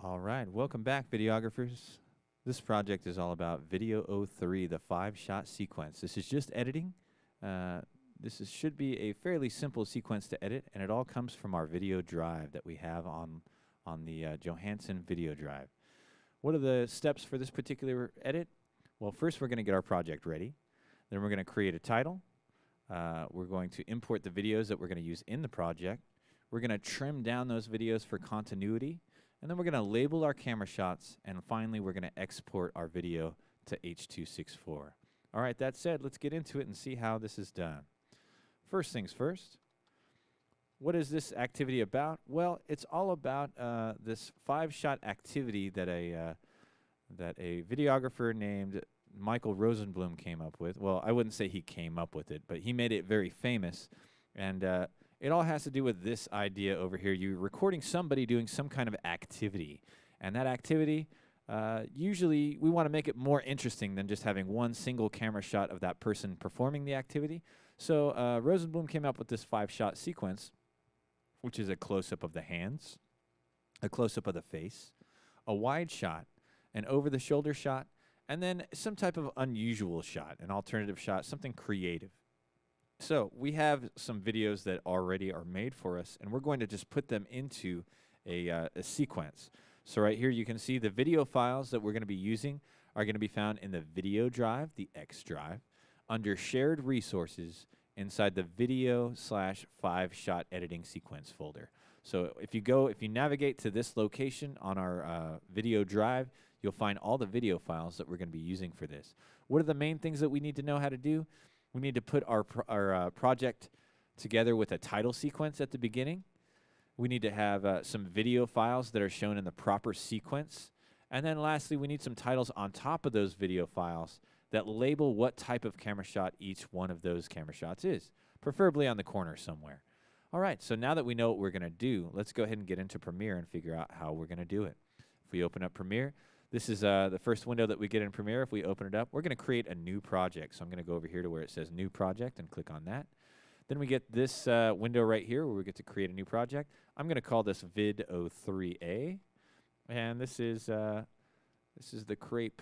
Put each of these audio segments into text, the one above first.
All right, welcome back, videographers. This project is all about VID03, the 5-shot sequence. This is just editing. Should be a fairly simple sequence to edit, and it all comes from our video drive that we have on the Johansson video drive. What are the steps for this particular edit? Well, first we're going to get our project ready. Then we're going to create a title. We're going to import the videos that we're going to use in the project. We're going to trim down those videos for continuity. And then we're going to label our camera shots, and finally we're going to export our video to H.264. All right, that said, let's get into it and see how this is done. First things first, what is this activity about? Well, it's all about this 5-shot activity that a videographer named Michael Rosenblum came up with. Well, I wouldn't say he came up with it, but he made it very famous. And it all has to do with this idea over here. You're recording somebody doing some kind of activity. And that activity, usually we want to make it more interesting than just having one single camera shot of that person performing the activity. So Rosenblum came up with this 5-shot sequence, which is a close-up of the hands, a close-up of the face, a wide shot, an over-the-shoulder shot, and then some type of unusual shot, an alternative shot, something creative. So we have some videos that already are made for us, and we're going to just put them into a sequence. So right here you can see the video files that we're going to be using are going to be found in the video drive, the X drive, under shared resources inside the video/5-shot editing sequence folder. So if you navigate to this location on our video drive, you'll find all the video files that we're going to be using for this. What are the main things that we need to know how to do? We need to put our project together with a title sequence at the beginning. We need to have some video files that are shown in the proper sequence. And then lastly, we need some titles on top of those video files that label what type of camera shot each one of those camera shots is, preferably on the corner somewhere. All right, so now that we know what we're going to do, let's go ahead and get into Premiere and figure out how we're going to do it. If we open up Premiere, this is the first window that we get in Premiere. If we open it up, we're going to create a new project. So I'm going to go over here to where it says New Project and click on that. Then we get this window right here where we get to create a new project. I'm going to call this VID03A. And this is the crepe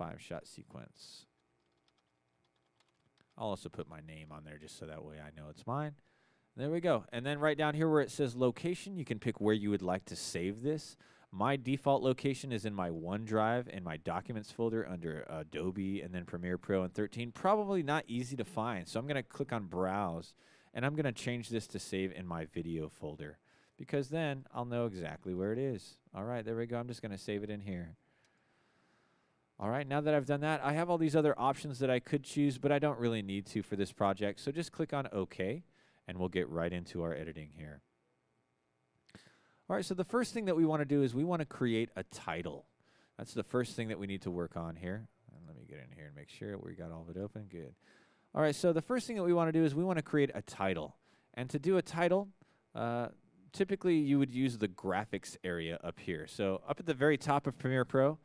5-shot sequence. I'll also put my name on there just so that way I know it's mine. There we go. And then right down here where it says location, you can pick where you would like to save this. My default location is in my OneDrive in my Documents folder under Adobe and then Premiere Pro and 13. Probably not easy to find, so I'm going to click on Browse, and I'm going to change this to save in my Video folder, because then I'll know exactly where it is. All right, there we go. I'm just going to save it in here. All right, now that I've done that, I have all these other options that I could choose, but I don't really need to for this project, so just click on OK, and we'll get right into our editing here. All right, so the first thing that we want to do is we want to create a title. That's the first thing that we need to work on here. And let me get in here and make sure we got all of it open. Good. All right, so the first thing that we want to do is we want to create a title. And to do a title, typically you would use the graphics area up here. So up at the very top of Premiere Pro,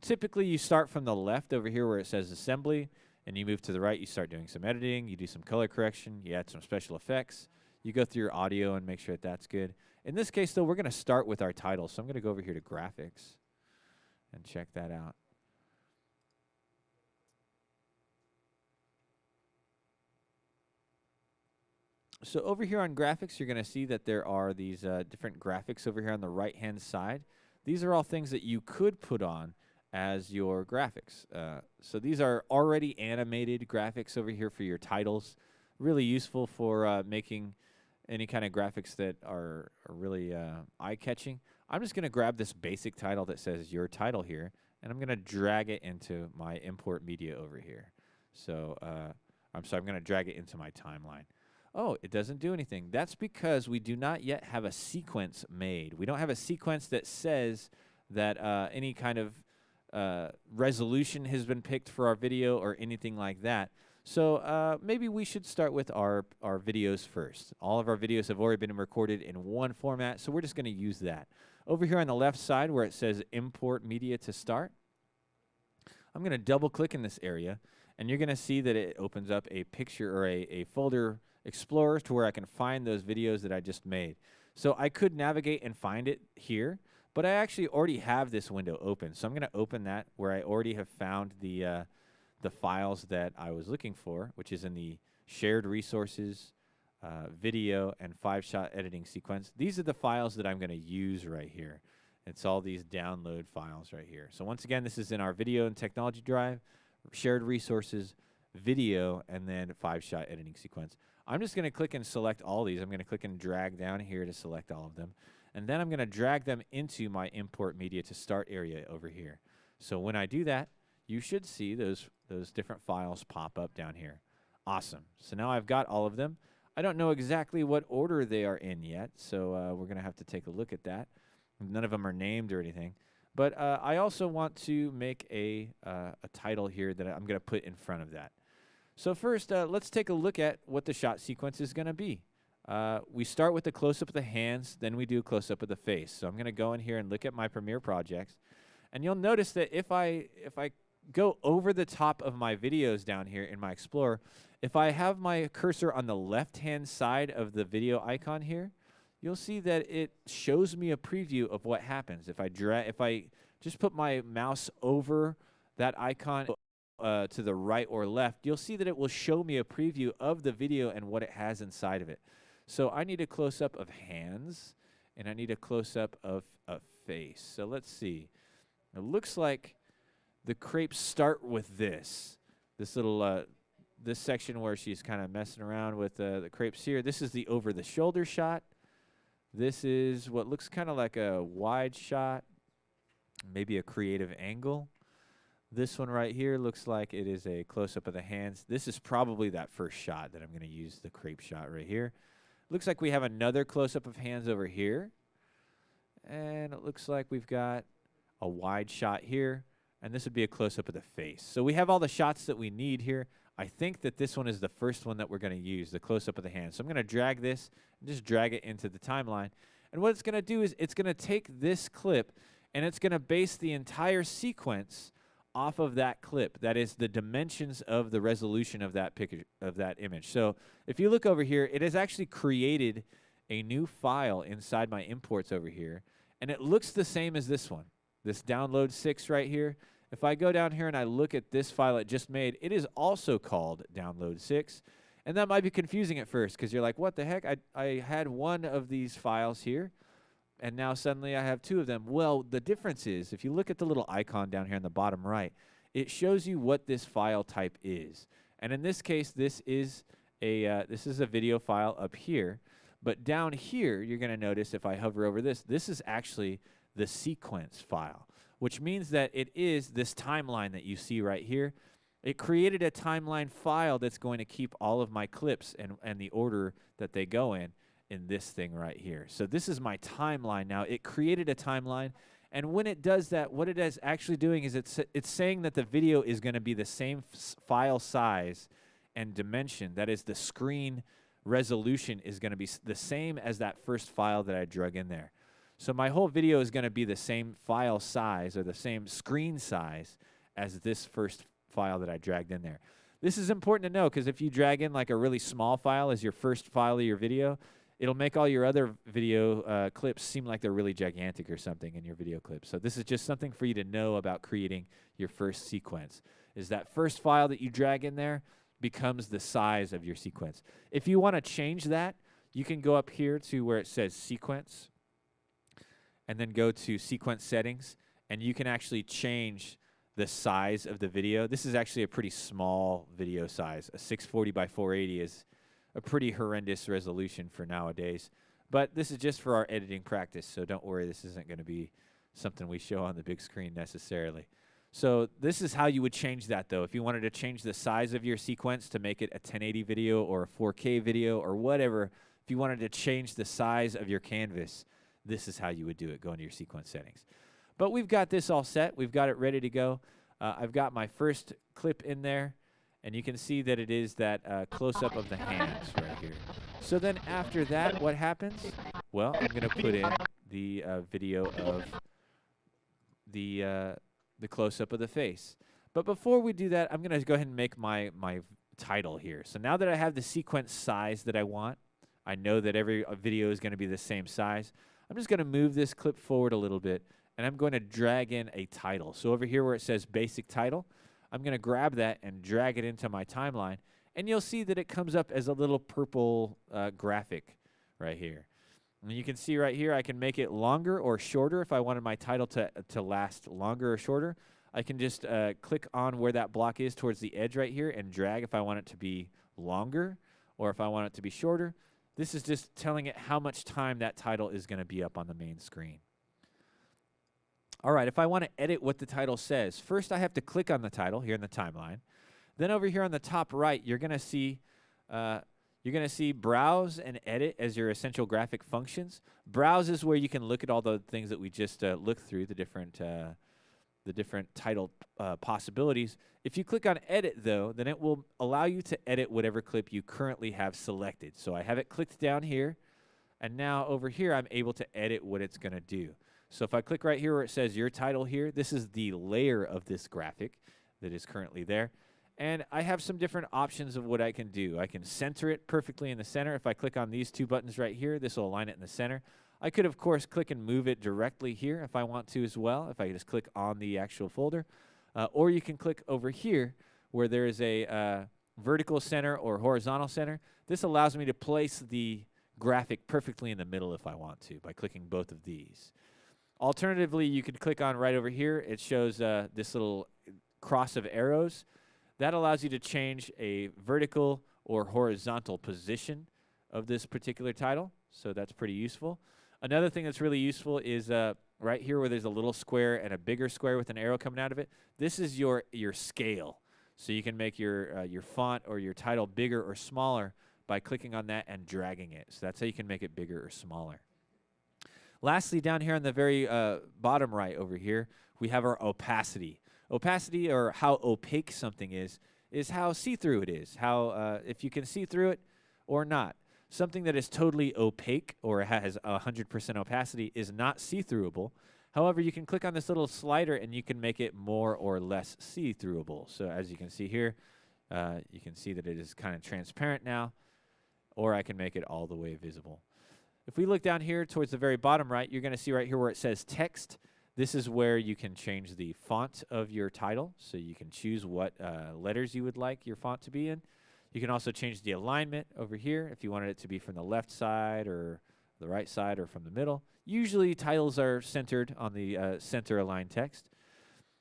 typically you start from the left over here where it says Assembly, and you move to the right, you start doing some editing, you do some color correction, you add some special effects, you go through your audio and make sure that that's good. In this case, though, we're going to start with our title. So I'm going to go over here to Graphics and check that out. So over here on Graphics, you're going to see that there are these different graphics over here on the right-hand side. These are all things that you could put on as your graphics. So these are already animated graphics over here for your titles. Really useful for making any kind of graphics that are really eye-catching. I'm just going to grab this basic title that says your title here, and I'm going to drag it into my import media over here. So I'm going to drag it into my timeline. Oh, it doesn't do anything. That's because we do not yet have a sequence made. We don't have a sequence that says that any kind of resolution has been picked for our video or anything like that. So maybe we should start with our videos first. All of our videos have already been recorded in one format, so we're just going to use that. Over here on the left side where it says Import Media to Start, I'm going to double-click in this area, and you're going to see that it opens up a picture or a folder explorer to where I can find those videos that I just made. So I could navigate and find it here, But I actually already have this window open. So I'm going to open that where I already have found the files that I was looking for, which is in the shared resources, video, and 5-shot editing sequence. These are the files that I'm going to use right here. It's all these download files right here. So once again, this is in our video and technology drive, shared resources, video, and then 5-shot editing sequence. I'm just going to click and select all these. I'm going to click and drag down here to select all of them. And then I'm going to drag them into my import media to start area over here. So when I do that, you should see those different files pop up down here. Awesome. So now I've got all of them. I don't know exactly what order they are in yet, so we're going to have to take a look at that. None of them are named or anything. But I also want to make a title here that I'm going to put in front of that. So first, let's take a look at what the shot sequence is going to be. We start with the close-up of the hands, then we do a close-up of the face. So I'm going to go in here and look at my Premiere projects. And you'll notice that if I go over the top of my videos down here in my Explorer, if I have my cursor on the left-hand side of the video icon here, you'll see that it shows me a preview of what happens. If I just put my mouse over that icon to the right or left, you'll see that it will show me a preview of the video and what it has inside of it. So I need a close-up of hands, and I need a close-up of a face. So let's see. It looks like the crepes start with this little this section where she's kind of messing around with the crepes here. This is the over-the-shoulder shot. This is what looks kind of like a wide shot, maybe a creative angle. This one right here looks like it is a close-up of the hands. This is probably that first shot that I'm going to use, the crepe shot right here. Looks like we have another close-up of hands over here. And it looks like we've got a wide shot here. And this would be a close-up of the face. So we have all the shots that we need here. I think that this one is the first one that we're going to use, the close-up of the hand. So I'm going to drag this and just drag it into the timeline. And what it's going to do is it's going to take this clip and it's going to base the entire sequence off of that clip. That is the dimensions of the resolution of that picture, of that image. So if you look over here, it has actually created a new file inside my imports over here. And it looks the same as this one, this download 6 right here. If I go down here and I look at this file it just made, it is also called download 6. And that might be confusing at first because you're like, what the heck? I had one of these files here, and now suddenly I have 2 of them. Well, the difference is, if you look at the little icon down here in the bottom right, it shows you what this file type is. And in this case, this is a video file up here. But down here, you're going to notice if I hover over this, this is actually the sequence file, which means that it is this timeline that you see right here. It created a timeline file that's going to keep all of my clips and the order that they go in this thing right here. So this is my timeline now. It created a timeline, and when it does that, what it is actually doing is it's saying that the video is going to be the same file size and dimension. That is, the screen resolution is going to be the same as that first file that I drug in there. So my whole video is going to be the same file size or the same screen size as this first file that I dragged in there. This is important to know because if you drag in like a really small file as your first file of your video, it'll make all your other video clips seem like they're really gigantic or something in your video clips. So this is just something for you to know about creating your first sequence, is that first file that you drag in there becomes the size of your sequence. If you want to change that, you can go up here to where it says sequence and then go to sequence settings, and you can actually change the size of the video. This is actually a pretty small video size. A 640 by 480 is a pretty horrendous resolution for nowadays. But this is just for our editing practice, so don't worry, this isn't going to be something we show on the big screen necessarily. So this is how you would change that, though. If you wanted to change the size of your sequence to make it a 1080 video or a 4K video or whatever, if you wanted to change the size of your canvas, this is how you would do it. Go into your sequence settings. But we've got this all set. We've got it ready to go. I've got my first clip in there, and you can see that it is that close-up of the hands right here. So then after that, what happens? Well, I'm going to put in the video of the close-up of the face. But before we do that, I'm going to go ahead and make my title here. So now that I have the sequence size that I want, I know that every video is going to be the same size. I'm just going to move this clip forward a little bit, and I'm going to drag in a title. So over here where it says basic title, I'm going to grab that and drag it into my timeline, and you'll see that it comes up as a little purple graphic right here. And you can see right here, I can make it longer or shorter if I wanted my title to last longer or shorter. I can just click on where that block is towards the edge right here and drag if I want it to be longer or if I want it to be shorter. This is just telling it how much time that title is going to be up on the main screen. All right, if I want to edit what the title says, first I have to click on the title here in the timeline. Then over here on the top right, you're going to see Browse and Edit as your essential graphic functions. Browse is where you can look at all the things that we just looked through, the different title possibilities. If you click on Edit, though, then it will allow you to edit whatever clip you currently have selected. So I have it clicked down here, and now over here I'm able to edit what it's going to do. So if I click right here where it says your title here, this is the layer of this graphic that is currently there. And I have some different options of what I can do. I can center it perfectly in the center. If I click on these two buttons right here, this will align it in the center. I could, of course, click and move it directly here if I want to as well, if I just click on the actual folder. Or you can click over here where there is a vertical center or horizontal center. This allows me to place the graphic perfectly in the middle if I want to by clicking both of these. Alternatively, you could click on right over here. It shows this little cross of arrows. That allows you to change a vertical or horizontal position of this particular title, so that's pretty useful. Another thing that's really useful is right here where there's a little square and a bigger square with an arrow coming out of it. This is your scale, so you can make your font or your title bigger or smaller by clicking on that and dragging it. So that's how you can make it bigger or smaller. Lastly, down here on the very bottom right over here, we have our opacity. Opacity, or how opaque something is how see-through it is, how if you can see through it or not. Something that is totally opaque or has 100% opacity is not see-throughable. However, you can click on this little slider and you can make it more or less see-throughable. So as you can see here, you can see that it is kind of transparent now, or I can make it all the way visible. If we look down here towards the very bottom right, you're going to see right here where it says text. This is where you can change the font of your title, so you can choose what letters you would like your font to be in. You can also change the alignment over here if you wanted it to be from the left side or the right side or from the middle. Usually titles are centered on the center aligned text.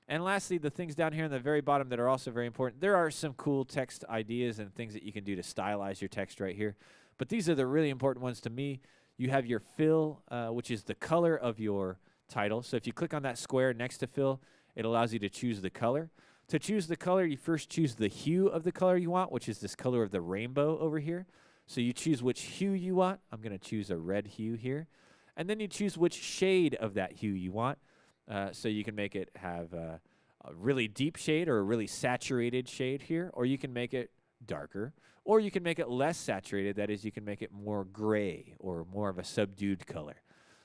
And lastly, the things down here in the very bottom that are also very important, there are some cool text ideas and things that you can do to stylize your text right here. But these are the really important ones to me. You have your fill, which is the color of your title. So if you click on that square next to fill, it allows you to choose the color. To choose the color, you first choose the hue of the color you want, which is this color of the rainbow over here. So you choose which hue you want. I'm going to choose a red hue here. And then you choose which shade of that hue you want. So you can make it have a really deep shade or a really saturated shade here, or you can make it darker, or you can make it less saturated. That is, you can make it more gray or more of a subdued color.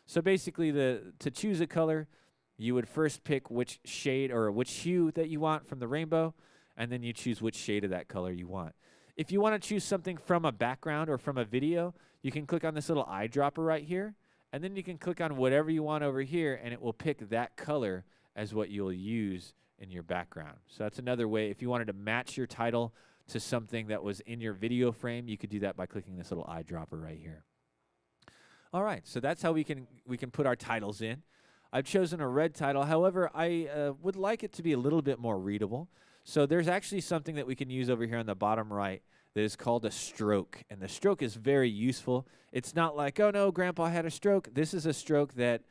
So basically, to choose a color, you would first pick which shade or which hue that you want from the rainbow, and then you choose which shade of that color you want. If you want to choose something from a background or from a video, you can click on this little eyedropper right here, and then you can click on whatever you want over here, and it will pick that color as what you'll use in your background. So that's another way. If you wanted to match your title to something that was in your video frame, you could do that by clicking this little eyedropper right here. All right, so that's how we can put our titles in. I've chosen a red title. However, I would like it to be a little bit more readable. So there's actually something that we can use over here on the bottom right that is called a stroke. And the stroke is very useful. It's not like, oh no, Grandpa had a stroke. This is a stroke that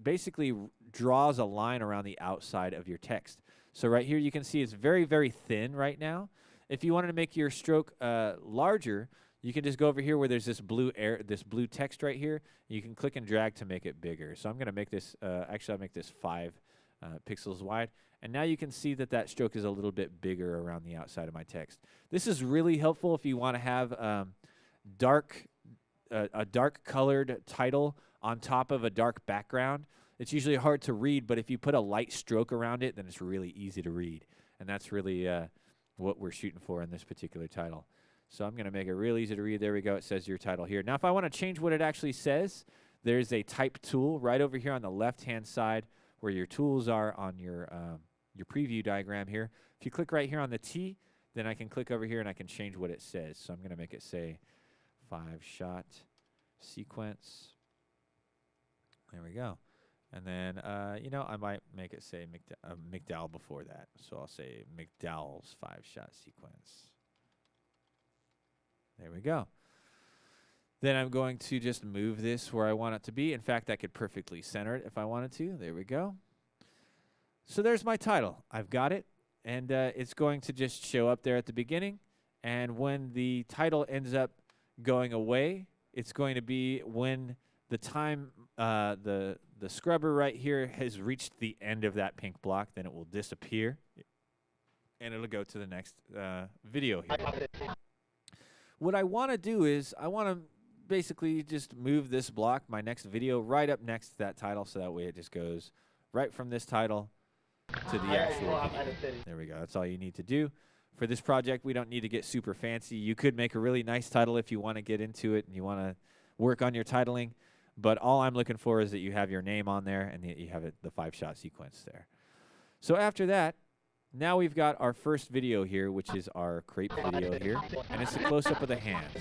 basically draws a line around the outside of your text. So right here you can see it's very, very thin right now. If you wanted to make your stroke larger, you can just go over here where there's this blue text right here. You can click and drag to make it bigger. So I'm going to make this, actually I'll make this 5 pixels wide. And now you can see that that stroke is a little bit bigger around the outside of my text. This is really helpful if you want to have a dark colored title on top of a dark background. It's usually hard to read, but if you put a light stroke around it, then it's really easy to read. And that's really what we're shooting for in this particular title. So I'm going to make it real easy to read. There we go. It says your title here. Now, if I want to change what it actually says, there's a type tool right over here on the left-hand side where your tools are on your preview diagram here. If you click right here on the T, then I can click over here and I can change what it says. So I'm going to make it say 5-shot sequence. There we go. And then, you know, I might make it say McDowell before that. So I'll say McDowell's 5-shot sequence. There we go. Then I'm going to just move this where I want it to be. In fact, I could perfectly center it if I wanted to. There we go. So there's my title. I've got it. And it's going to just show up there at the beginning. And when the title ends up going away, it's going to be when the time, the scrubber right here has reached the end of that pink block, then it will disappear. And it'll go to the next video here. What I want to do is I want to basically just move this block, my next video, right up next to that title, so that way it just goes right from this title to the actual video. There we go. That's all you need to do. For this project, we don't need to get super fancy. You could make a really nice title if you want to get into it and you want to work on your titling. But all I'm looking for is that you have your name on there and that you have the 5-shot sequence there. So after that, now we've got our first video here, which is our crepe video here. And it's a close-up of the hands.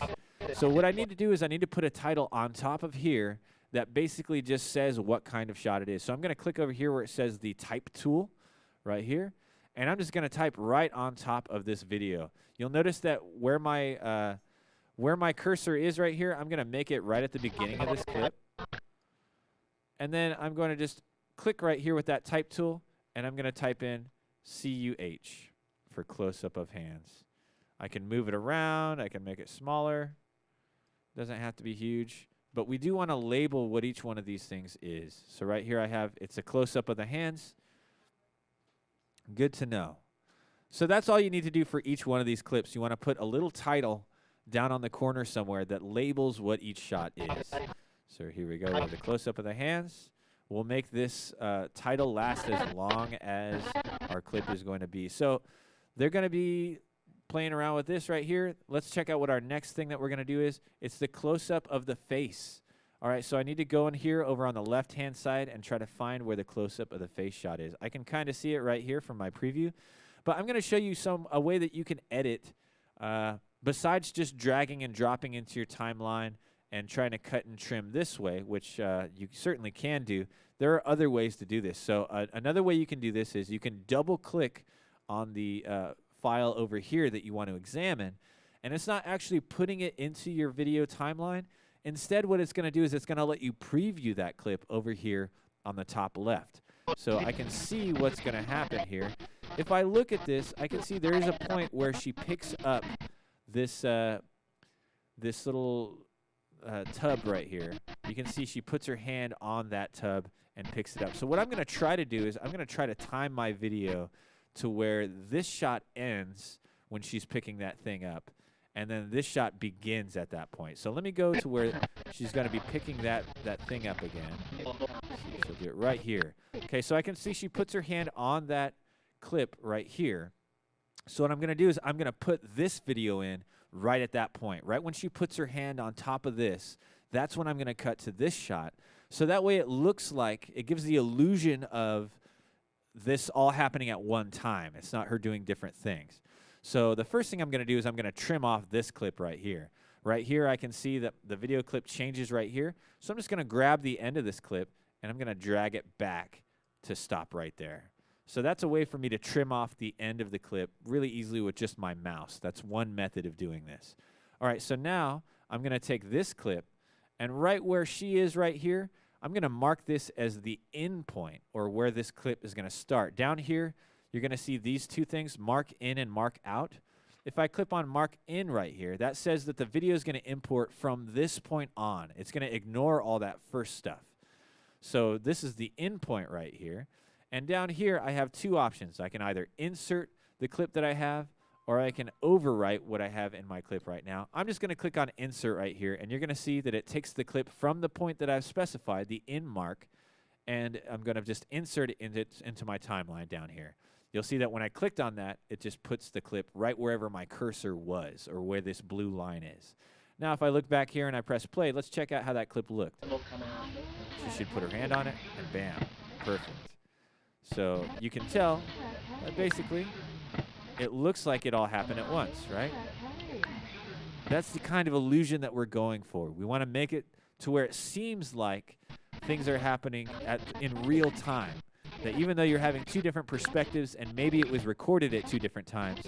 So what I need to do is I need to put a title on top of here that basically just says what kind of shot it is. So I'm going to click over here where it says the type tool right here. And I'm just going to type right on top of this video. You'll notice that where my cursor is right here, I'm going to make it right at the beginning of this clip. And then I'm going to just click right here with that type tool, and I'm going to type in CUH for close-up of hands. I can move it around. I can make it smaller. Doesn't have to be huge. But we do want to label what each one of these things is. So right here I have, it's a close-up of the hands. Good to know. So that's all you need to do for each one of these clips. You want to put a little title down on the corner somewhere that labels what each shot is. So here we go with the close-up of the hands. We'll make this title last as long as our clip is going to be. So they're going to be playing around with this right here. Let's check out what our next thing that we're going to do is. It's the close-up of the face. All right, so I need to go in here over on the left-hand side and try to find where the close-up of the face shot is. I can kind of see it right here from my preview, but I'm going to show you a way that you can edit besides just dragging and dropping into your timeline and trying to cut and trim this way, which you certainly can do. There are other ways to do this. So another way you can do this is you can double-click on the file over here that you want to examine, and it's not actually putting it into your video timeline. Instead, what it's going to do is it's going to let you preview that clip over here on the top left. So I can see what's going to happen here. If I look at this, I can see there is a point where she picks up this this little tub right here. You can see she puts her hand on that tub and picks it up. So what I'm going to try to do is I'm going to try to time my video to where this shot ends when she's picking that thing up. And then this shot begins at that point. So let me go to where she's going to be picking that thing up again. She'll do it right here. Okay, so I can see she puts her hand on that clip right here. So what I'm going to do is I'm going to put this video in right at that point. Right when she puts her hand on top of this, that's when I'm going to cut to this shot. So that way it looks like, it gives the illusion of this all happening at one time. It's not her doing different things. So the first thing I'm going to do is I'm going to trim off this clip right here. Right here I can see that the video clip changes right here. So I'm just going to grab the end of this clip and I'm going to drag it back to stop right there. So that's a way for me to trim off the end of the clip really easily with just my mouse. That's one method of doing this. All right, so now I'm going to take this clip and right where she is right here, I'm going to mark this as the end point or where this clip is going to start. Down here, you're going to see these two things, mark in and mark out. If I click on mark in right here, that says that the video is going to import from this point on. It's going to ignore all that first stuff. So this is the end point right here. And down here, I have two options. I can either insert the clip that I have, or I can overwrite what I have in my clip right now. I'm just going to click on insert right here, and you're going to see that it takes the clip from the point that I've specified, the end mark, and I'm going to just insert it into my timeline down here. You'll see that when I clicked on that, it just puts the clip right wherever my cursor was or where this blue line is. Now, if I look back here and I press play, let's check out how that clip looked. She should put her hand on it, and bam, perfect. So you can tell that basically it looks like it all happened at once, right? That's the kind of illusion that we're going for. We want to make it to where it seems like things are happening in real time. That even though you're having two different perspectives and maybe it was recorded at two different times,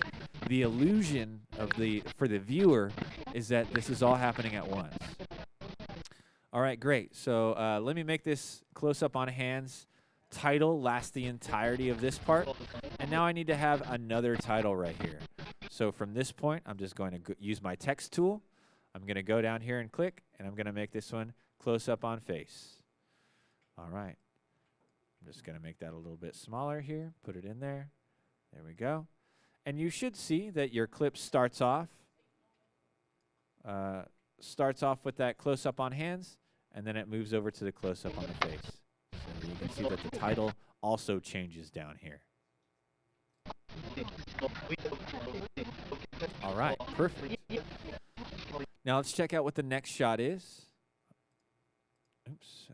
the illusion for the viewer is that this is all happening at once. All right, great. So let me make this close-up on hands title last the entirety of this part. And now I need to have another title right here. So from this point, I'm just going to use my text tool. I'm going to go down here and click, and I'm going to make this one close-up on face. All right. I'm just going to make that a little bit smaller here, put it in there. There we go. And you should see that your clip starts off with that close-up on hands, and then it moves over to the close-up on the face. So you can see that the title also changes down here. All right, perfect. Now let's check out what the next shot is. Oops.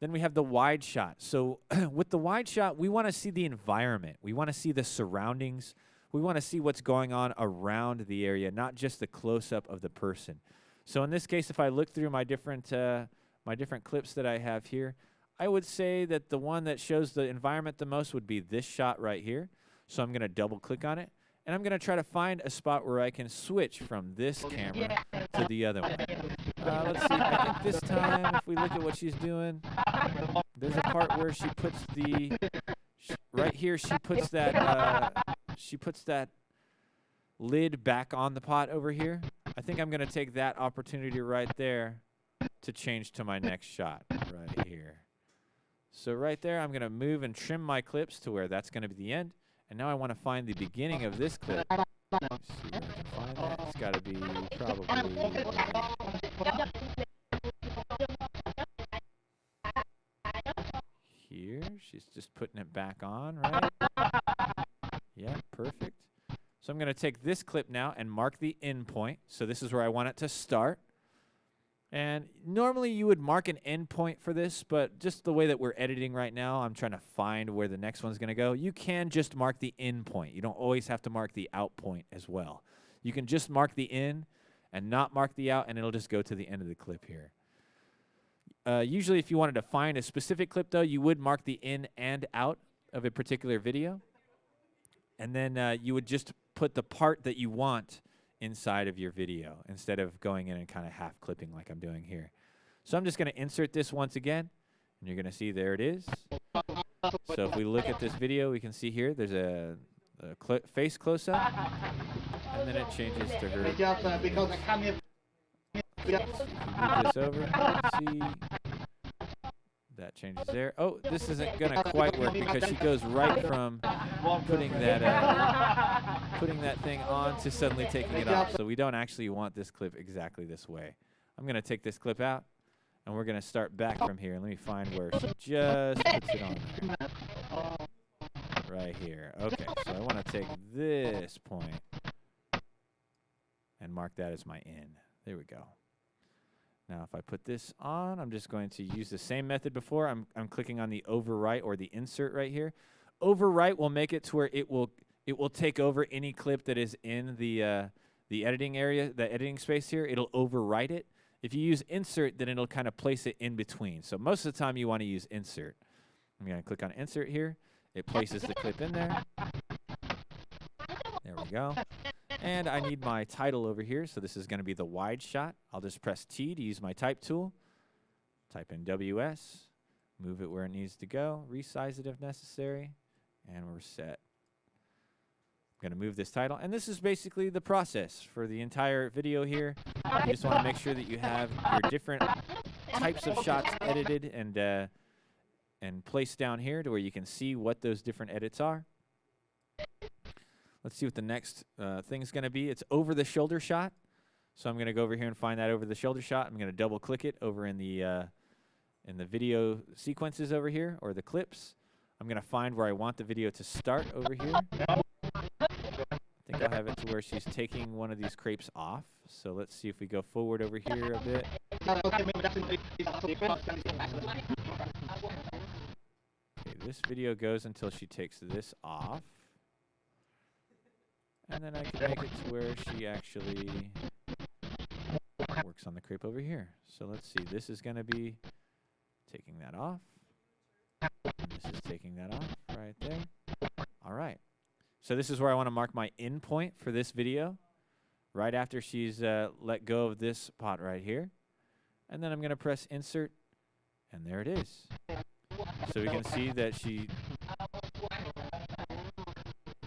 Then we have the wide shot. So with the wide shot, we want to see the environment. We want to see the surroundings. We want to see what's going on around the area, not just the close-up of the person. So in this case, if I look through my different clips that I have here, I would say that the one that shows the environment the most would be this shot right here. So I'm going to double-click on it, and I'm going to try to find a spot where I can switch from this camera to the other one. Let's see. I think this time, if we look at what she's doing, there's a part where she puts right here. She puts that lid back on the pot over here. I think I'm going to take that opportunity right there to change to my next shot right here. So right there, I'm going to move and trim my clips to where that's going to be the end. And now I want to find the beginning of this clip. Let's see where I can find that. It's got to be probably here. She's just putting it back on, right? Yeah, perfect. So I'm going to take this clip now and mark the end point. So this is where I want it to start. And normally you would mark an end point for this, but just the way that we're editing right now, I'm trying to find where the next one's going to go. You can just mark the end point. You don't always have to mark the out point as well. You can just mark the in and not mark the out, and it'll just go to the end of the clip here. Usually if you wanted to find a specific clip, though, you would mark the in and out of a particular video. And then you would just put the part that you want inside of your video instead of going in and kind of half clipping like I'm doing here. So I'm just going to insert this once again, and you're going to see there it is. So if we look at this video, we can see here there's a face close-up, and then it changes to her. Move this over, see that changes there. Oh, this isn't going to quite work because she goes right from putting that thing on to suddenly taking it off. So we don't actually want this clip exactly this way. I'm going to take this clip out, and we're going to start back from here. Let me find where she just puts it on there. Right here. Okay, so I want to take this point and mark that as my in. There we go. Now, if I put this on, I'm just going to use the same method before. I'm clicking on the overwrite or the insert right here. Overwrite will make it to where it will take over any clip that is in the editing area, the editing space here. It'll overwrite it. If you use insert, then it'll kind of place it in between. So most of the time, you want to use insert. I'm going to click on insert here. It places the clip in there. There we go. And I need my title over here, so this is going to be the wide shot. I'll just press T to use my type tool. Type in WS, move it where it needs to go, resize it if necessary, and we're set. I'm going to move this title, and this is basically the process for the entire video here. You just want to make sure that you have your different types of shots edited and placed down here to where you can see what those different edits are. Let's see what the next thing is going to be. It's over-the-shoulder shot. So I'm going to go over here and find that over-the-shoulder shot. I'm going to double-click it over in the video sequences over here, or the clips. I'm going to find where I want the video to start over here. I think I'll have it to where she's taking one of these crepes off. So let's see if we go forward over here a bit. Okay, this video goes until she takes this off. And then I can make it to where she actually works on the crepe over here. So let's see, this is going to be taking that off. And this is taking that off right there. All right. So this is where I want to mark my end point for this video, right after she's let go of this pot right here. And then I'm going to press insert, and there it is. So we can see that she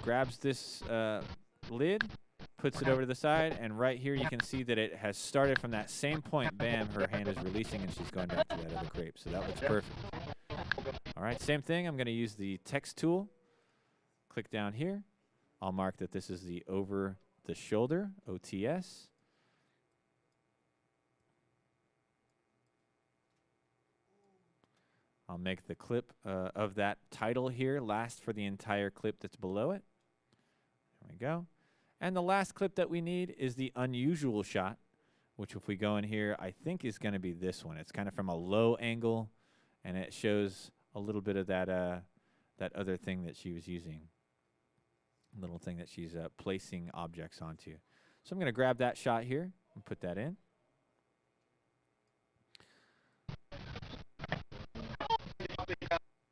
grabs this lid, puts it over to the side, and right here you can see that it has started from that same point. Bam, her hand is releasing and she's going down to that other crepe. So that looks perfect. All right, same thing. I'm going to use the text tool. Click down here. I'll mark that this is the over the shoulder, OTS. I'll make the clip of that title here last for the entire clip that's below it. There we go. And the last clip that we need is the unusual shot, which if we go in here, I think is going to be this one. It's kind of from a low angle, and it shows a little bit of that that other thing that she was using, little thing that she's placing objects onto. So I'm going to grab that shot here and put that in.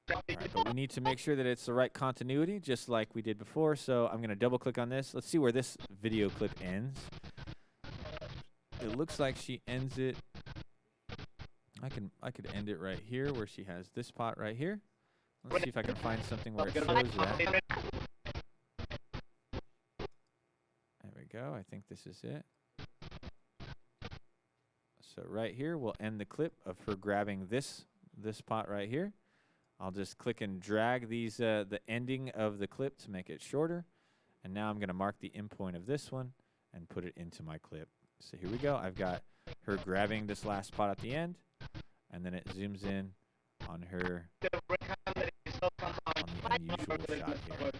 All right, but we need to make sure that it's the right continuity, just like we did before. So I'm going to double click on this. Let's see where this video clip ends. It looks like she ends it. I could end it right here where she has this pot right here. Let's see if I can find something where it shows that. There we go. I think this is it. So right here, we'll end the clip of her grabbing this pot right here. I'll just click and drag these the ending of the clip to make it shorter. And now I'm going to mark the endpoint of this one and put it into my clip. So here we go. I've got her grabbing this last pot at the end, and then it zooms in on her on the unusual shot here.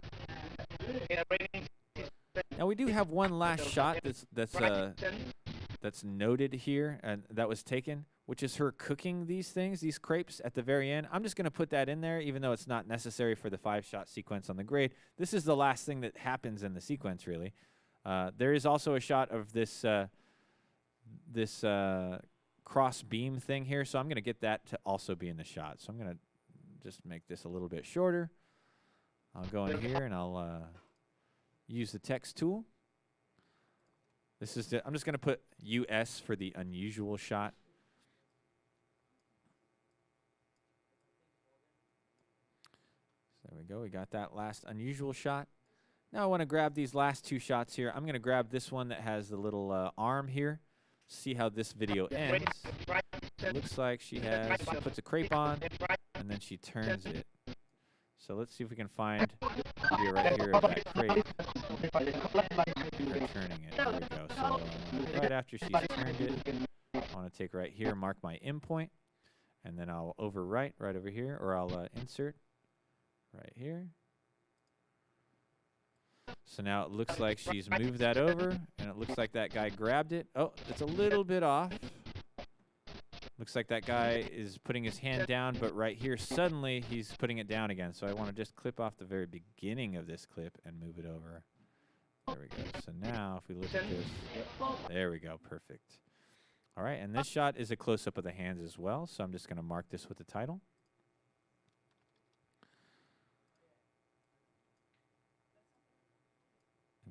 Now we do have one last shot that's noted here and that was taken, which is her cooking these things, these crepes at the very end. I'm just going to put that in there, even though it's not necessary for the 5-shot sequence on the grade. This is the last thing that happens in the sequence, really. There is also a shot of this cross beam thing here, so I'm going to get that to also be in the shot. So I'm going to just make this a little bit shorter. I'll go in here and I'll use the text tool. This is I'm just going to put US for the unusual shot. So there we go. We got that last unusual shot. Now I want to grab these last two shots here. I'm going to grab this one that has the little arm here. See how this video ends. It looks like she puts a crepe on, and then she turns it. So let's see if we can find a video right here of that crepe. Her turning it. There we go. So right after she's turned it, I want to take right here, mark my endpoint, and then I'll overwrite right over here, or I'll insert right here. So now it looks like she's moved that over, and it looks like that guy grabbed it. Oh, it's a little bit off. Looks like that guy is putting his hand down, but right here, suddenly, he's putting it down again. So I want to just clip off the very beginning of this clip and move it over. There we go. So now, if we look at this, there we go. Perfect. All right, and this shot is a close-up of the hands as well, so I'm just going to mark this with the title.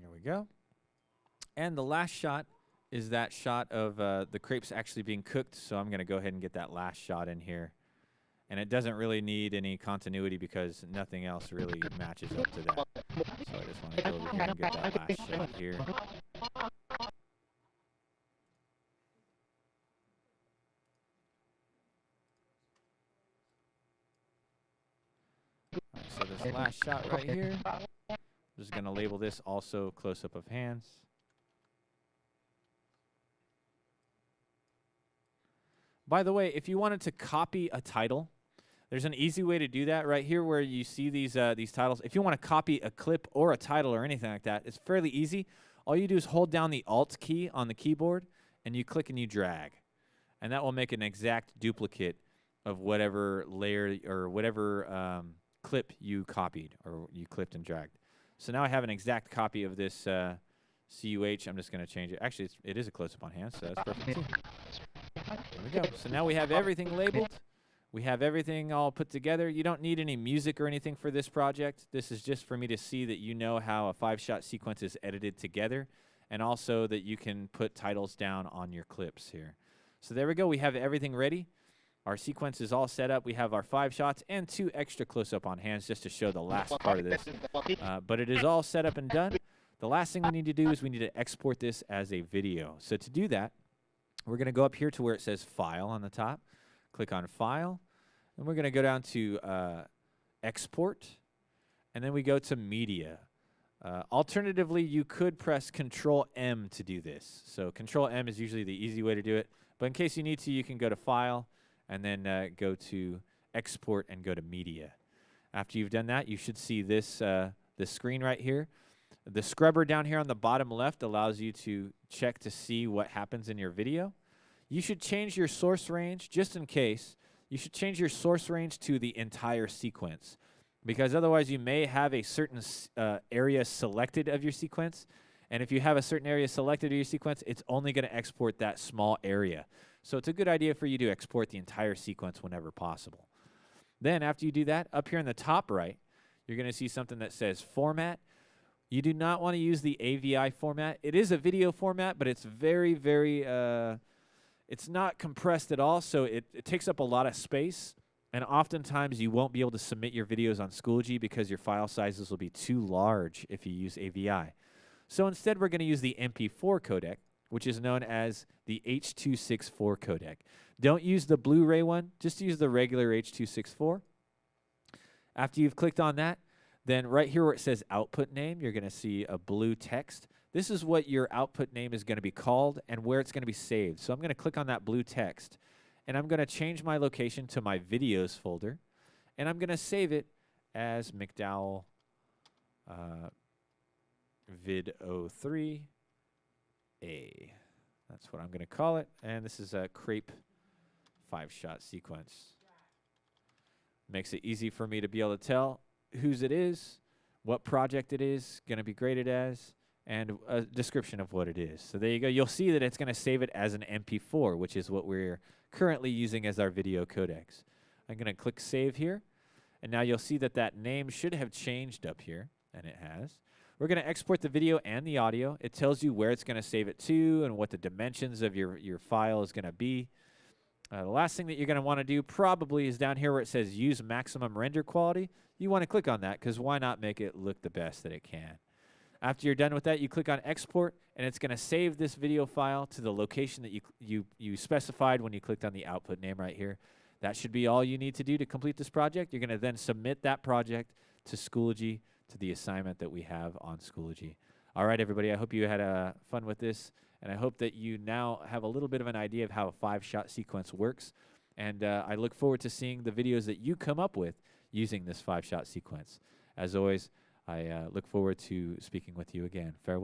Here we go. And the last shot is that shot of the crepes actually being cooked. So I'm going to go ahead and get that last shot in here. And it doesn't really need any continuity because nothing else really matches up to that. So I just want to go over here and get that last shot here. Right, so this last shot right here, I'm just going to label this also close-up of hands. By the way, if you wanted to copy a title, There's an easy way to do that right here where you see these titles. If you want to copy a clip or a title or anything like that, it's fairly easy. All you do is hold down the Alt key on the keyboard, and you click and you drag. And that will make an exact duplicate of whatever layer or whatever clip you copied or you clipped and dragged. So now I have an exact copy of this CUH. I'm just going to change it. Actually, it is a close-up on hand, so that's perfect too. There we go. So now we have everything labeled. We have everything all put together. You don't need any music or anything for this project. This is just for me to see that you know how a 5-shot sequence is edited together, and also that you can put titles down on your clips here. So there we go. We have everything ready. Our sequence is all set up. We have our 5 shots and 2 extra close-up on hands just to show the last part of this. But it is all set up and done. The last thing we need to do is we need to export this as a video. So to do that, we're going to go up here to where it says File on the top. Click on File. And we're going to go down to Export. And then we go to Media. Alternatively, you could press Control-M to do this. So Control-M is usually the easy way to do it. But in case you need to, you can go to File and then go to Export and go to Media. After you've done that, you should see this, this screen right here. The scrubber down here on the bottom left allows you to check to see what happens in your video. You should change your source range, just in case. You should change your source range to the entire sequence, because otherwise you may have a certain area selected of your sequence, and if you have a certain area selected of your sequence, it's only going to export that small area. So it's a good idea for you to export the entire sequence whenever possible. Then after you do that, up here in the top right, you're going to see something that says Format. You do not want to use the AVI format. It is a video format, but it's very, very, it's not compressed at all, so it takes up a lot of space. And oftentimes you won't be able to submit your videos on Schoology because your file sizes will be too large if you use AVI. So instead we're going to use the MP4 codec, which is known as the H.264 codec. Don't use the Blu-ray one, just use the regular H.264. After you've clicked on that, then right here where it says output name, you're going to see a blue text. This is what your output name is going to be called and where it's going to be saved. So I'm going to click on that blue text, and I'm going to change my location to my videos folder, and I'm going to save it as McDowell VID03A. That's what I'm going to call it, and this is a crepe 5-shot sequence. Makes it easy for me to be able to tell whose it is, what project it is going to be graded as, and a description of what it is. So there you go. You'll see that it's going to save it as an MP4, which is what we're currently using as our video codecs. I'm going to click Save here, and now you'll see that that name should have changed up here, and it has. We're going to export the video and the audio. It tells you where it's going to save it to and what the dimensions of your file is going to be. The last thing that you're going to want to do probably is down here where it says Use Maximum Render Quality. You want to click on that because why not make it look the best that it can. After you're done with that, you click on Export, and it's going to save this video file to the location that you specified when you clicked on the output name right here. That should be all you need to do to complete this project. You're going to then submit that project to Schoology, to the assignment that we have on Schoology. All right, everybody, I hope you had fun with this, and I hope that you now have a little bit of an idea of how a 5-shot sequence works. And I look forward to seeing the videos that you come up with using this 5-shot sequence. As always, I look forward to speaking with you again. Farewell.